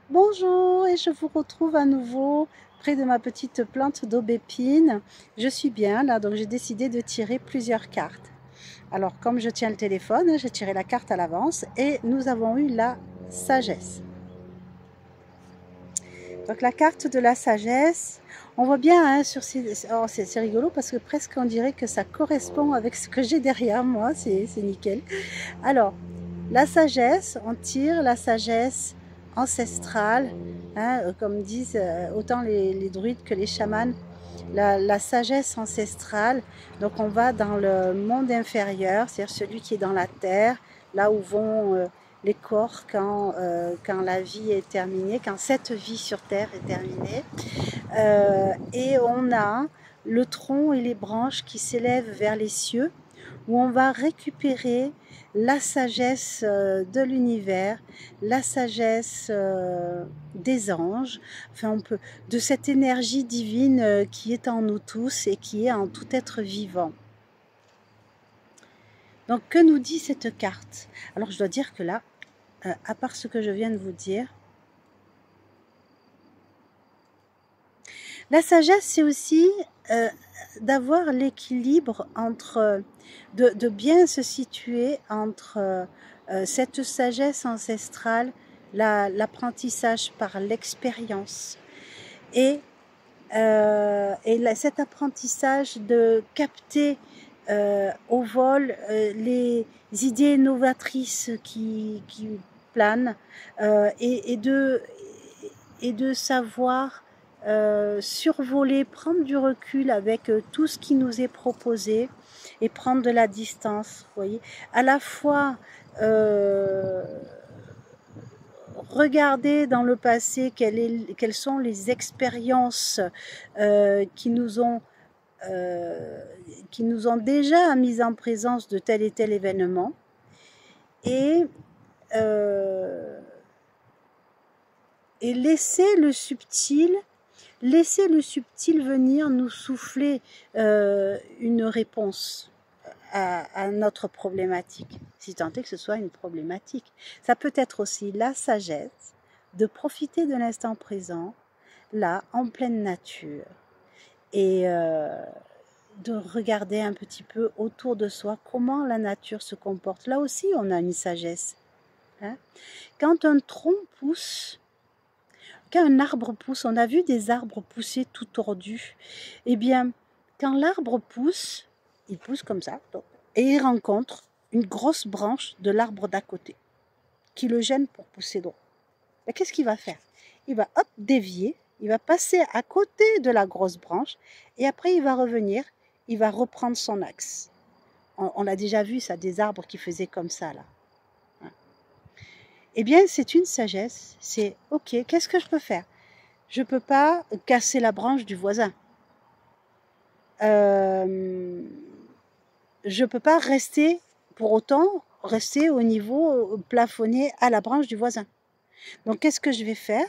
Bonjour, et je vous retrouve à nouveau près de ma petite plante d'aubépine. Je suis bien là, donc j'ai décidé de tirer plusieurs cartes. Alors comme je tiens le téléphone, j'ai tiré la carte à l'avance et nous avons eu la sagesse. Donc la carte de la sagesse, on voit bien hein, sur ces... Oh, c'est rigolo parce que presque on dirait que ça correspond avec ce que j'ai derrière moi, c'est nickel. Alors, la sagesse, on tire la sagesse ancestrale, hein, comme disent autant les druides que les chamans, la sagesse ancestrale. Donc on va dans le monde inférieur, c'est-à-dire celui qui est dans la terre, là où vont les corps quand la vie est terminée, quand cette vie sur terre est terminée. Et on a le tronc et les branches qui s'élèvent vers les cieux, où on va récupérer la sagesse de l'univers, la sagesse des anges, enfin on peut, de cette énergie divine qui est en nous tous et qui est en tout être vivant. Donc que nous dit cette carte? Alors je dois dire que là, à part ce que je viens de vous dire, la sagesse c'est aussi d'avoir l'équilibre entre, de bien se situer entre cette sagesse ancestrale, l'apprentissage par l'expérience et cet apprentissage de capter au vol les idées novatrices qui planent et de savoir survoler, prendre du recul avec tout ce qui nous est proposé et prendre de la distance, vous voyez, à la fois regarder dans le passé quelles sont les expériences qui euh, qui nous ont déjà mis en présence de tel et tel événement et, euh, et laisser le subtil venir nous souffler une réponse à notre problématique, si tant est que ce soit une problématique. Ça peut être aussi la sagesse de profiter de l'instant présent, là, en pleine nature, et de regarder un petit peu autour de soi comment la nature se comporte. Là aussi, on a une sagesse. Hein. Quand un tronc pousse, quand un arbre pousse, on a vu des arbres pousser tout tordus. Eh bien, quand l'arbre pousse, il pousse comme ça, et il rencontre une grosse branche de l'arbre d'à côté qui le gêne pour pousser droit. Mais qu'est-ce qu'il va faire? Il va hop dévier, il va passer à côté de la grosse branche et après il va revenir, il va reprendre son axe. On l'a déjà vu ça, des arbres qui faisaient comme ça là. Eh bien c'est une sagesse, c'est ok, qu'est-ce que je peux faire? Je ne peux pas casser la branche du voisin. Je ne peux pas rester, pour autant, rester au niveau plafonné à la branche du voisin. Donc, qu'est-ce que je vais faire?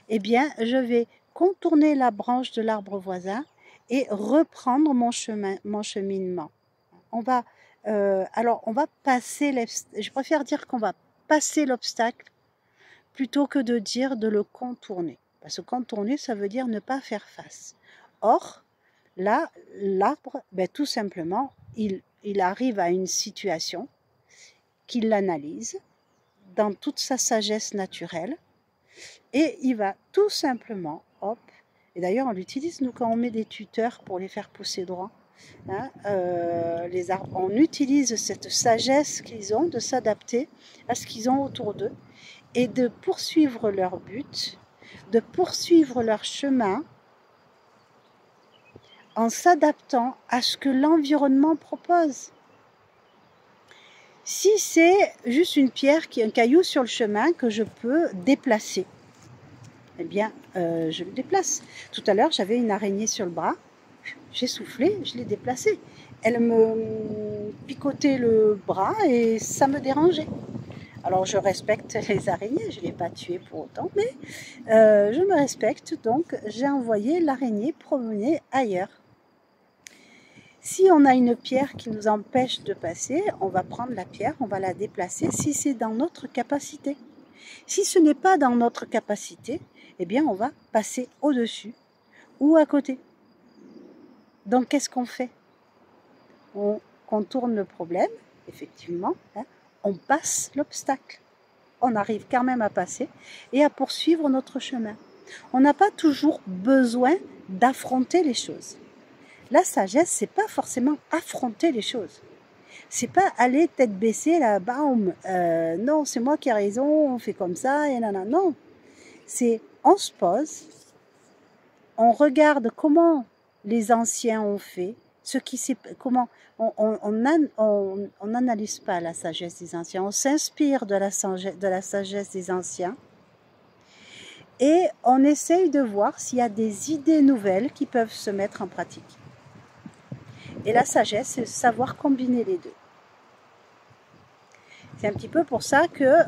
Eh bien, je vais contourner la branche de l'arbre voisin et reprendre mon cheminement. On va, on va passer, je préfère dire qu'on va passer l'obstacle plutôt que de dire de le contourner. Parce que contourner, ça veut dire ne pas faire face. Or, là, l'arbre, ben, tout simplement, il arrive à une situation qu'il l'analyse dans toute sa sagesse naturelle et il va tout simplement, hop, et d'ailleurs on l'utilise nous quand on met des tuteurs pour les faire pousser droit, hein, les arbres, on utilise cette sagesse qu'ils ont de s'adapter à ce qu'ils ont autour d'eux et de poursuivre leur but, de poursuivre leur chemin en s'adaptant à ce que l'environnement propose. Si c'est juste une pierre, un caillou sur le chemin que je peux déplacer, eh bien, je le déplace. Tout à l'heure, j'avais une araignée sur le bras, j'ai soufflé, je l'ai déplacée. Elle me picotait le bras et ça me dérangeait. Alors, je respecte les araignées, je ne l'ai pas tuée pour autant, mais je me respecte, donc j'ai envoyé l'araignée promener ailleurs. Si on a une pierre qui nous empêche de passer, on va prendre la pierre, on va la déplacer si c'est dans notre capacité. Si ce n'est pas dans notre capacité, eh bien on va passer au-dessus ou à côté. Donc qu'est-ce qu'on fait? On contourne le problème, effectivement, hein, on passe l'obstacle. On arrive quand même à passer et à poursuivre notre chemin. On n'a pas toujours besoin d'affronter les choses. La sagesse, c'est pas forcément affronter les choses. C'est pas aller tête baissée là, bam, non, c'est moi qui ai raison, on fait comme ça, et nanana. Non, c'est on se pose, on regarde comment les anciens ont fait, ce qui c'est comment on n'analyse pas la sagesse des anciens, on s'inspire de la sagesse des anciens et on essaye de voir s'il y a des idées nouvelles qui peuvent se mettre en pratique. Et la sagesse, c'est savoir combiner les deux. C'est un petit peu pour ça que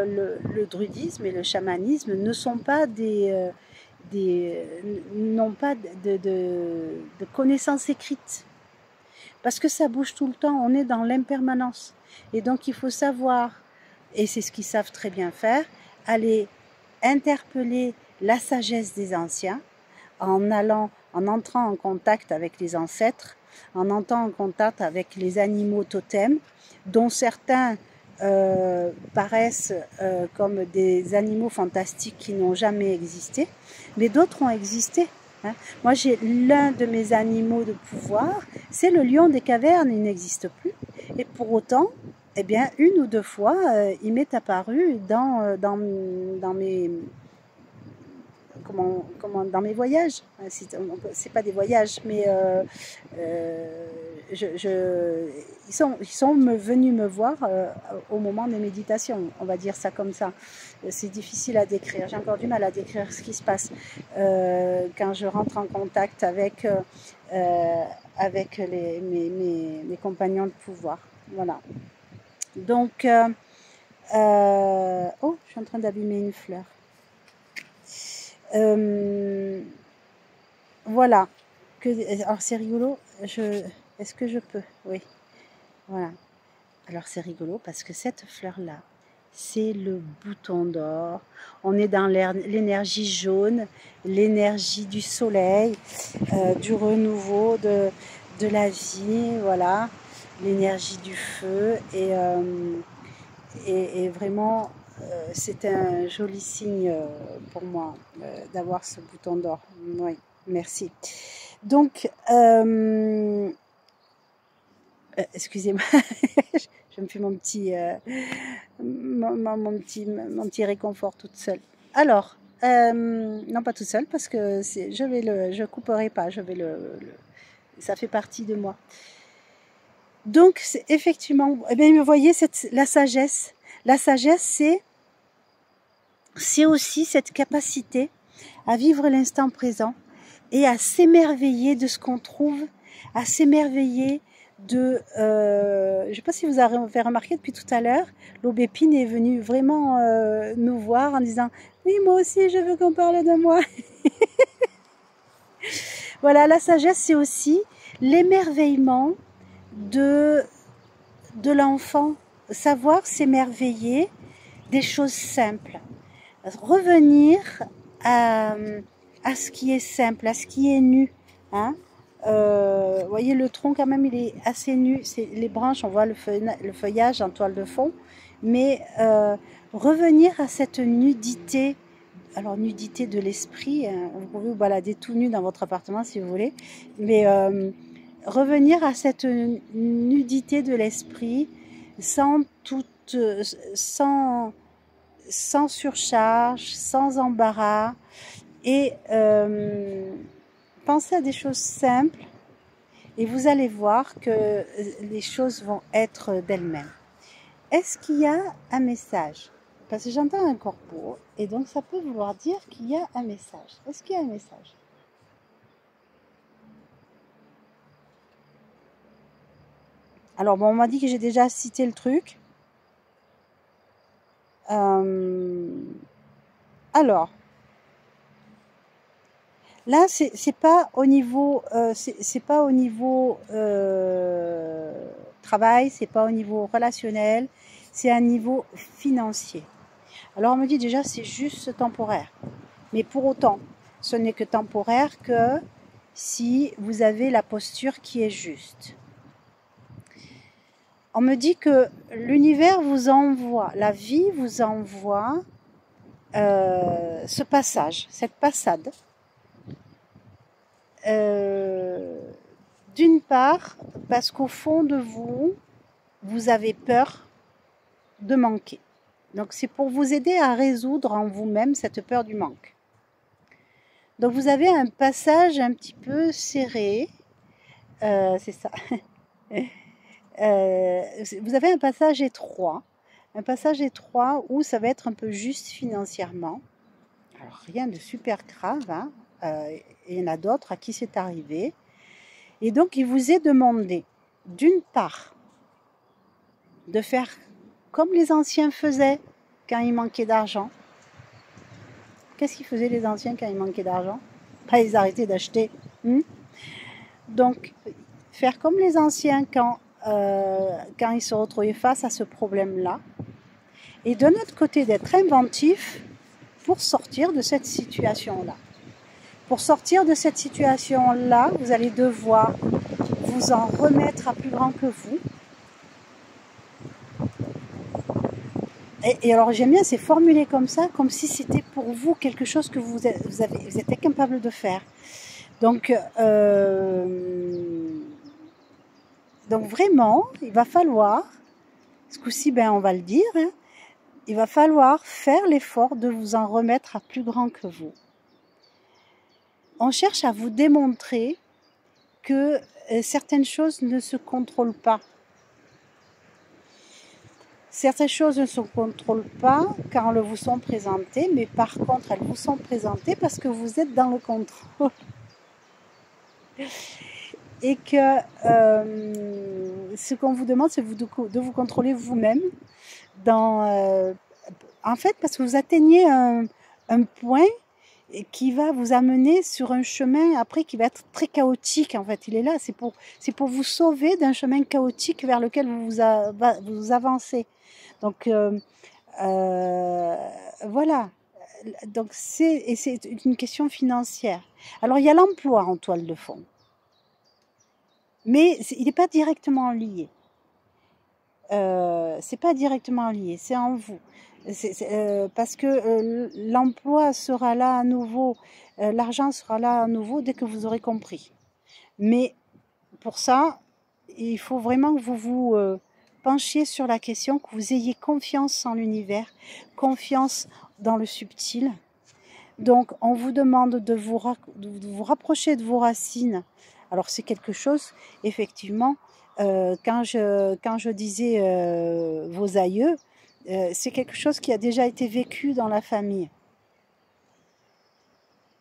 le druidisme et le chamanisme ne sont pas n'ont pas de connaissances écrites. Parce que ça bouge tout le temps, on est dans l'impermanence. Et donc il faut savoir, et c'est ce qu'ils savent très bien faire, aller interpeller la sagesse des anciens en entrant en contact avec les ancêtres, en entrant en contact avec les animaux totems, dont certains paraissent comme des animaux fantastiques qui n'ont jamais existé, mais d'autres ont existé. Hein. Moi, j'ai l'un de mes animaux de pouvoir, c'est le lion des cavernes, il n'existe plus. Et pour autant, eh bien, une ou deux fois, il m'est apparu dans mes... dans mes voyages, c'est pas des voyages, mais ils sont venus me voir au moment des méditations, on va dire ça comme ça. C'est difficile à décrire, j'ai encore du mal à décrire ce qui se passe quand je rentre en contact avec mes compagnons de pouvoir. Voilà. Donc, oh, je suis en train d'abîmer une fleur. Voilà. Alors c'est rigolo. Est-ce que je peux? Oui. Voilà. Alors c'est rigolo parce que cette fleur-là, c'est le bouton d'or. On est dans l'énergie jaune, l'énergie du soleil, du renouveau, de la vie, voilà, l'énergie du feu et vraiment c'est un joli signe pour moi d'avoir ce bouton d'or. Oui, merci. Donc, excusez-moi, je me fais mon petit réconfort toute seule. Alors, non pas toute seule parce que je couperai pas, ça fait partie de moi. Donc, effectivement, eh bien, vous voyez la sagesse. La sagesse, c'est aussi cette capacité à vivre l'instant présent et à s'émerveiller de ce qu'on trouve, à s'émerveiller de... je ne sais pas si vous avez remarqué depuis tout à l'heure, l'aubépine est venue vraiment nous voir en disant « Oui, moi aussi, je veux qu'on parle de moi ». Voilà, la sagesse, c'est aussi l'émerveillement de l'enfant, savoir s'émerveiller des choses simples, revenir à ce qui est simple, à ce qui est nu. Hein. Vous voyez, le tronc quand même, il est assez nu. Les branches, on voit le feuillage en toile de fond, mais revenir à cette nudité. Alors, nudité de l'esprit, hein, vous pouvez vous balader tout nu dans votre appartement si vous voulez, mais revenir à cette nudité de l'esprit sans surcharge, sans embarras, et pensez à des choses simples et vous allez voir que les choses vont être d'elles-mêmes. Est-ce qu'il y a un message? Parce que j'entends un corbeau et donc ça peut vouloir dire qu'il y a un message. Est-ce qu'il y a un message? Alors bon, on m'a dit que j'ai déjà cité le truc. Alors, là, c'est pas au niveau, c'est pas au niveau travail, c'est pas au niveau relationnel, c'est à un niveau financier. Alors on me dit déjà c'est juste temporaire. Mais pour autant, ce n'est que temporaire que si vous avez la posture qui est juste. On me dit que l'univers vous envoie, la vie vous envoie ce passage, cette passade. D'une part, parce qu'au fond de vous, vous avez peur de manquer. Donc c'est pour vous aider à résoudre en vous-même cette peur du manque. Donc vous avez un passage un petit peu serré, c'est ça. Vous avez un passage étroit où ça va être un peu juste financièrement. Alors rien de super grave, hein. Il y en a d'autres à qui c'est arrivé. Et donc il vous est demandé, d'une part, de faire comme les anciens faisaient quand il manquait d'argent. Qu'est-ce qu'ils faisaient les anciens quand il manquait d'argent? Ils arrêtaient d'acheter. Donc, faire comme les anciens quand ils se retrouvaient face à ce problème-là. Et de notre côté, d'être inventif pour sortir de cette situation-là. Pour sortir de cette situation-là, vous allez devoir vous en remettre à plus grand que vous. Et alors j'aime bien, c'est formulé comme ça, comme si c'était pour vous quelque chose que vous êtes incapable de faire. Donc vraiment, il va falloir, ce coup-ci, on va le dire, hein, il va falloir faire l'effort de vous en remettre à plus grand que vous. On cherche à vous démontrer que certaines choses ne se contrôlent pas. Certaines choses ne se contrôlent pas quand elles vous sont présentées, mais par contre, elles vous sont présentées parce que vous êtes dans le contrôle. Et que ce qu'on vous demande, c'est de vous contrôler vous-même. En fait, parce que vous atteignez un point qui va vous amener sur un chemin après qui va être très chaotique. En fait, il est là, c'est pour vous sauver d'un chemin chaotique vers lequel vous avancez. Donc voilà. Donc c'est une question financière. Alors il y a l'emploi en toile de fond, mais il n'est pas directement lié. C'est pas directement lié, c'est en vous. Parce que l'emploi sera là à nouveau, l'argent sera là à nouveau dès que vous aurez compris. Mais pour ça, il faut vraiment que vous vous penchiez sur la question, que vous ayez confiance en l'univers, confiance dans le subtil. Donc, on vous demande de vous rapprocher de vos racines. Alors, c'est quelque chose, effectivement, quand je disais vos aïeux, c'est quelque chose qui a déjà été vécu dans la famille,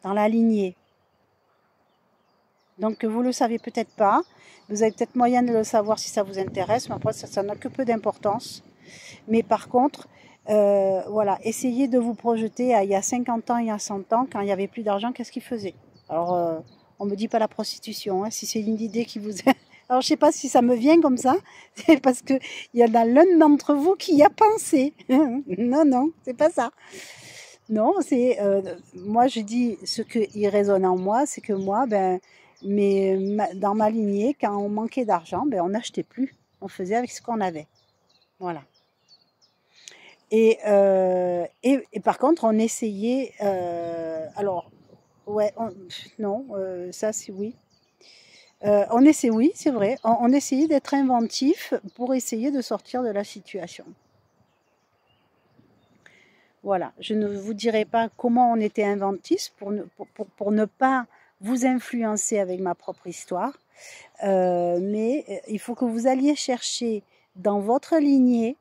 dans la lignée. Donc, vous ne le savez peut-être pas. Vous avez peut-être moyen de le savoir si ça vous intéresse, mais après, ça n'a que peu d'importance. Mais par contre, voilà, essayez de vous projeter à il y a 50 ans, il y a 100 ans, quand il n'y avait plus d'argent, qu'est-ce qu'ils faisaient? Alors, on ne me dit pas la prostitution, hein, si c'est une idée qui vous... Alors, je ne sais pas si ça me vient comme ça, c'est parce qu'il y en a l'un d'entre vous qui y a pensé. Non, c'est pas ça. Non, c'est... moi, je dis ce qui résonne en moi, c'est que moi, dans ma lignée, quand on manquait d'argent, on n'achetait plus. On faisait avec ce qu'on avait. Voilà. Et par contre, on essayait... alors, ouais, non, ça c'est oui. Oui, c'est vrai, on essayait d'être inventif pour essayer de sortir de la situation. Voilà, je ne vous dirai pas comment on était inventif pour ne pas vous influencer avec ma propre histoire, mais il faut que vous alliez chercher dans votre lignée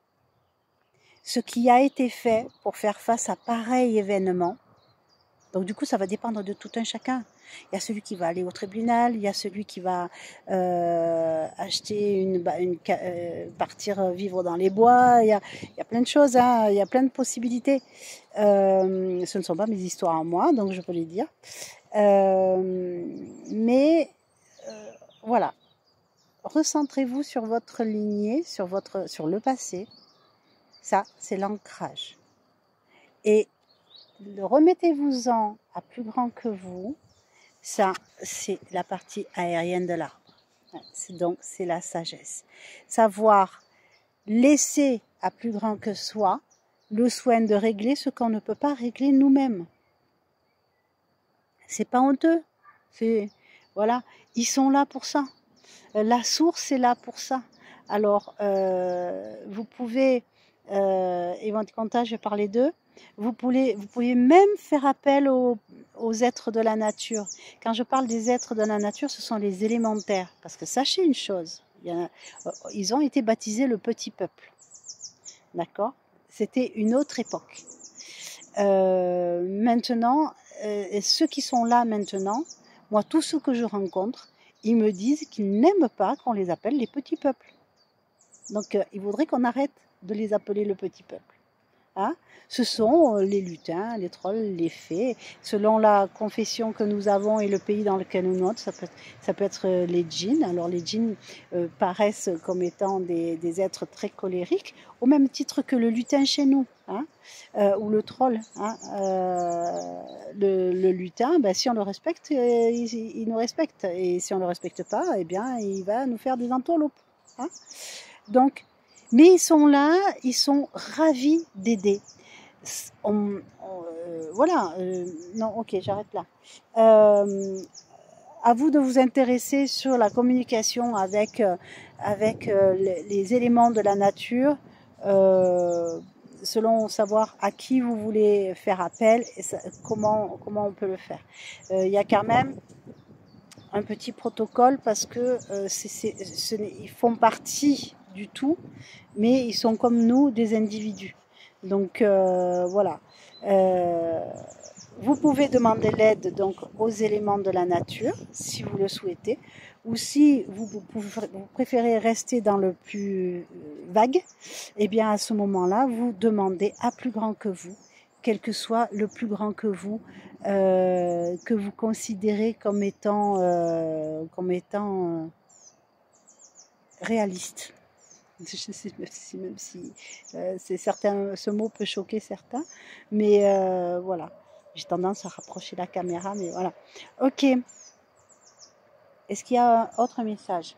ce qui a été fait pour faire face à pareil événement. Donc du coup, ça va dépendre de tout un chacun. Il y a celui qui va aller au tribunal, il y a celui qui va acheter partir vivre dans les bois. Il y a plein de choses, hein, il y a plein de possibilités. Ce ne sont pas mes histoires à moi, donc je peux les dire. Mais voilà, recentrez-vous sur votre lignée, sur le passé. Ça, c'est l'ancrage. Et remettez-vous-en à plus grand que vous. Ça, c'est la partie aérienne de l'arbre. Donc, c'est la sagesse. Savoir laisser à plus grand que soi le soin de régler ce qu'on ne peut pas régler nous-mêmes. C'est pas honteux. Voilà, ils sont là pour ça. La source est là pour ça. Alors, vous pouvez, éventuellement, je vais parler d'eux, vous pouvez même faire appel aux êtres de la nature. Quand je parle des êtres de la nature, ce sont les élémentaires. Parce que sachez une chose, ils ont été baptisés le petit peuple. D'accord? C'était une autre époque. Maintenant, ceux qui sont là maintenant, moi, tous ceux que je rencontre, ils me disent qu'ils n'aiment pas qu'on les appelle les petits peuples. Donc, ils voudraient qu'on arrête de les appeler le petit peuple. Hein? Ce sont les lutins, les trolls, les fées. Selon la confession que nous avons et le pays dans lequel nous sommes, ça peut être les djinns. Alors les djinns paraissent comme étant des êtres très colériques, au même titre que le lutin chez nous, hein? Ou le troll. Hein? Le lutin, ben, si on le respecte, il nous respecte. Et si on ne le respecte pas, eh bien, il va nous faire des entourloupes. Hein? Donc, mais ils sont là, ils sont ravis d'aider. Voilà, non, ok, j'arrête là. À vous de vous intéresser sur la communication avec les éléments de la nature, selon savoir à qui vous voulez faire appel et comment on peut le faire. Il y a quand même un petit protocole parce que ils font partie du tout, mais ils sont comme nous des individus. Donc voilà. Vous pouvez demander l'aide donc aux éléments de la nature si vous le souhaitez, ou si vous préférez rester dans le plus vague, et bien à ce moment-là, vous demandez à plus grand que vous, quel que soit le plus grand que vous considérez comme étant réaliste. Je sais même si ce mot peut choquer certains, mais voilà. J'ai tendance à rapprocher la caméra, mais voilà. Ok. Est-ce qu'il y a un autre message?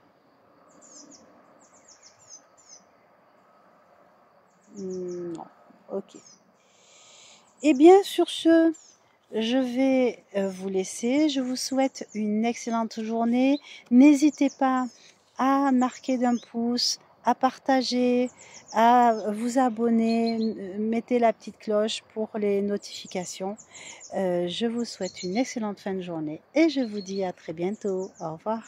Non. Ok. Eh bien, sur ce, je vais vous laisser. Je vous souhaite une excellente journée. N'hésitez pas à marquer d'un pouce, à partager, à vous abonner, mettez la petite cloche pour les notifications. Je vous souhaite une excellente fin de journée et je vous dis à très bientôt. Au revoir.